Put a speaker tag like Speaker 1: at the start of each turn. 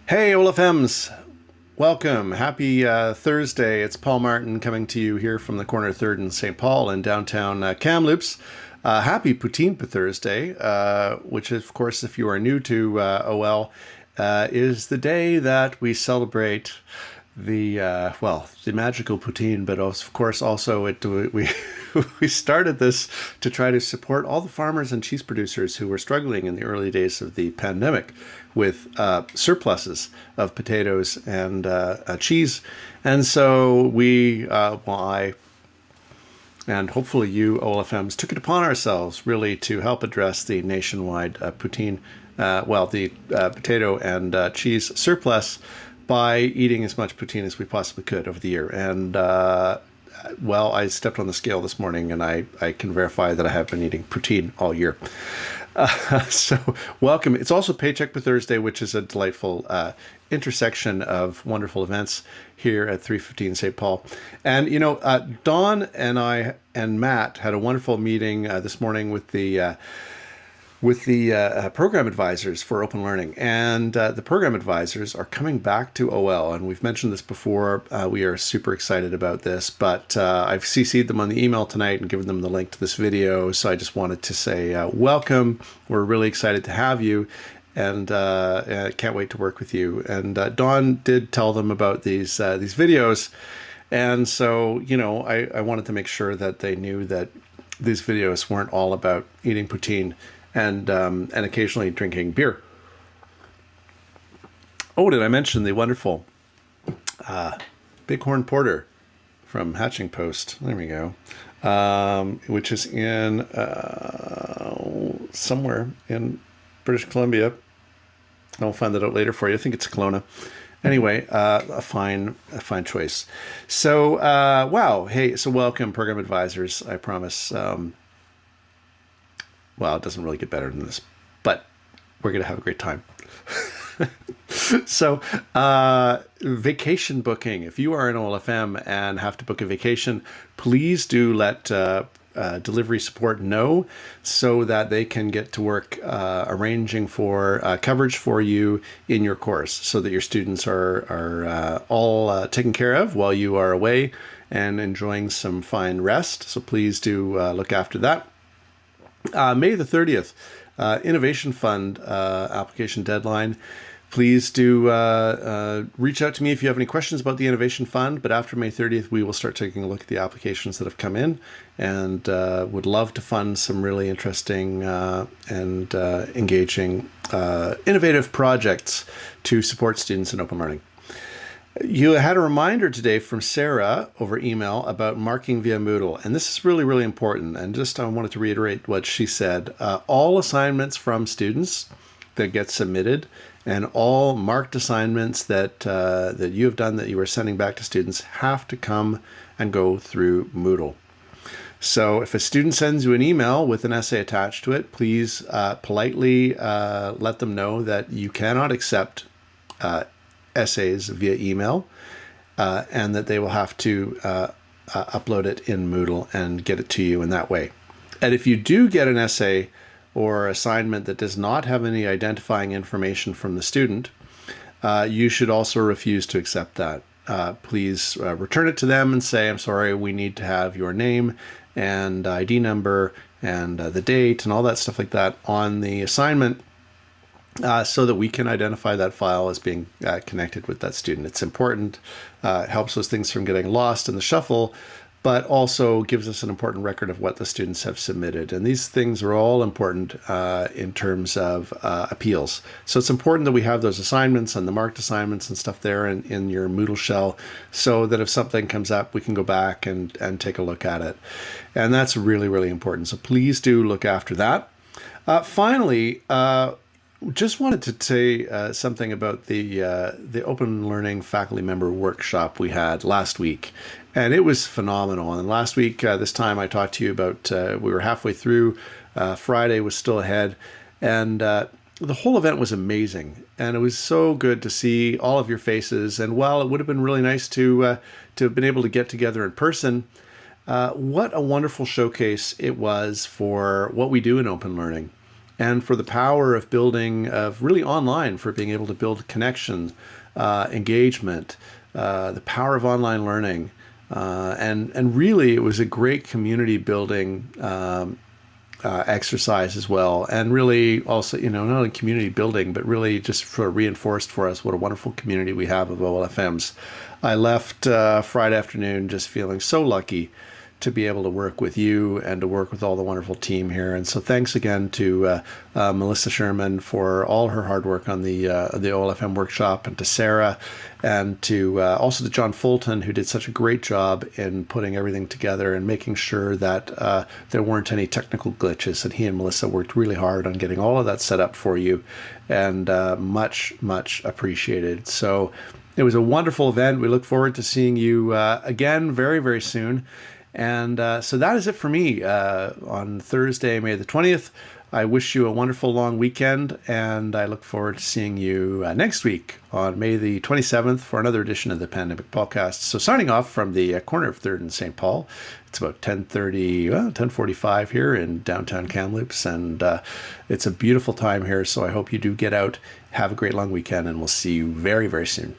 Speaker 1: Hey, OLFMs! Welcome. Happy Thursday. It's Paul Martin coming to you here from the corner of 3rd and St. Paul in downtown Kamloops. Happy Poutine PThursday, which, of course, if you are new to OL, is the day that we celebrate the magical poutine, but also, of course, also we we started this to try to support all the farmers and cheese producers who were struggling in the early days of the pandemic with surpluses of potatoes and cheese, and so I and hopefully you OLFMs took it upon ourselves really to help address the nationwide potato and cheese surplus by eating as much poutine as we possibly could over the year. And I stepped on the scale this morning and I can verify that I have been eating poutine all year. So welcome. It's also Paycheck per Thursday, which is a delightful intersection of wonderful events here at 315 St. Paul. And, Dawn and I and Matt had a wonderful meeting this morning with the program advisors for open learning. And the program advisors are coming back to OL. And we've mentioned this before. We are super excited about this, but I've CC'd them on the email tonight and given them the link to this video. So I just wanted to say welcome. We're really excited to have you. And can't wait to work with you. And Dawn did tell them about these videos. And so, I wanted to make sure that they knew that these videos weren't all about eating poutine and occasionally drinking beer. Oh, did I mention the wonderful Bighorn Porter from Hatching Post? There we go. Which is in somewhere in British Columbia. I'll find that out later for you. I think it's Kelowna. Anyway, a fine choice. So, wow. Hey, so welcome, program advisors. I promise. It doesn't really get better than this, but we're going to have a great time. So, vacation booking. If you are an OLFM and have to book a vacation, please do let delivery support know so that they can get to work arranging for coverage for you in your course so that your students are all taken care of while you are away and enjoying some fine rest. So please do look after that. May the 30th, Innovation Fund application deadline. Please do reach out to me if you have any questions about the Innovation Fund. But after May 30th, we will start taking a look at the applications that have come in and would love to fund some really interesting and engaging innovative projects to support students in open learning. You had a reminder today from Sarah over email about marking via Moodle, and this is really, really important. And I wanted to reiterate what she said. All assignments from students that get submitted and all marked assignments that you have done that you are sending back to students have to come and go through Moodle. So if a student sends you an email with an essay attached to it, please politely let them know that you cannot accept essays via email, and that they will have to upload it in Moodle and get it to you in that way. And if you do get an essay or assignment that does not have any identifying information from the student, you should also refuse to accept that. Please return it to them and say, I'm sorry, we need to have your name and ID number and the date and all that stuff like that on the assignment, so that we can identify that file as being connected with that student. It's important. It helps those things from getting lost in the shuffle, but also gives us an important record of what the students have submitted. And these things are all important in terms of appeals. So it's important that we have those assignments and the marked assignments and stuff there in your Moodle shell, so that if something comes up, we can go back and take a look at it. And that's really, really important. So please do look after that. Finally, just wanted to say something about the Open Learning faculty member workshop we had last week, and it was phenomenal. And last week, this time I talked to you about, we were halfway through, Friday was still ahead, and the whole event was amazing. And it was so good to see all of your faces. And while it would have been really nice to have been able to get together in person, what a wonderful showcase it was for what we do in open learning. and for the power of building, of really online, for being able to build connection, engagement, the power of online learning. And really, it was a great community building exercise as well. And really also, not only community building, but really just sort of reinforced for us what a wonderful community we have of OLFMs. I left Friday afternoon just feeling so lucky to be able to work with you and to work with all the wonderful team here. And so thanks again to Melissa Sherman for all her hard work on the OLFM workshop, and to Sarah, and to also to John Fulton, who did such a great job in putting everything together and making sure that there weren't any technical glitches. And he and Melissa worked really hard on getting all of that set up for you, and much, much appreciated. So it was a wonderful event. We look forward to seeing you again very, very soon. And so that is it for me on Thursday, May the 20th. I wish you a wonderful long weekend, and I look forward to seeing you next week on May the 27th for another edition of the Pandemic Paulcast. So signing off from the corner of 3rd and St. Paul. It's about 10:45 here in downtown Kamloops, and it's a beautiful time here, so I hope you do get out. Have a great long weekend, and we'll see you very, very soon.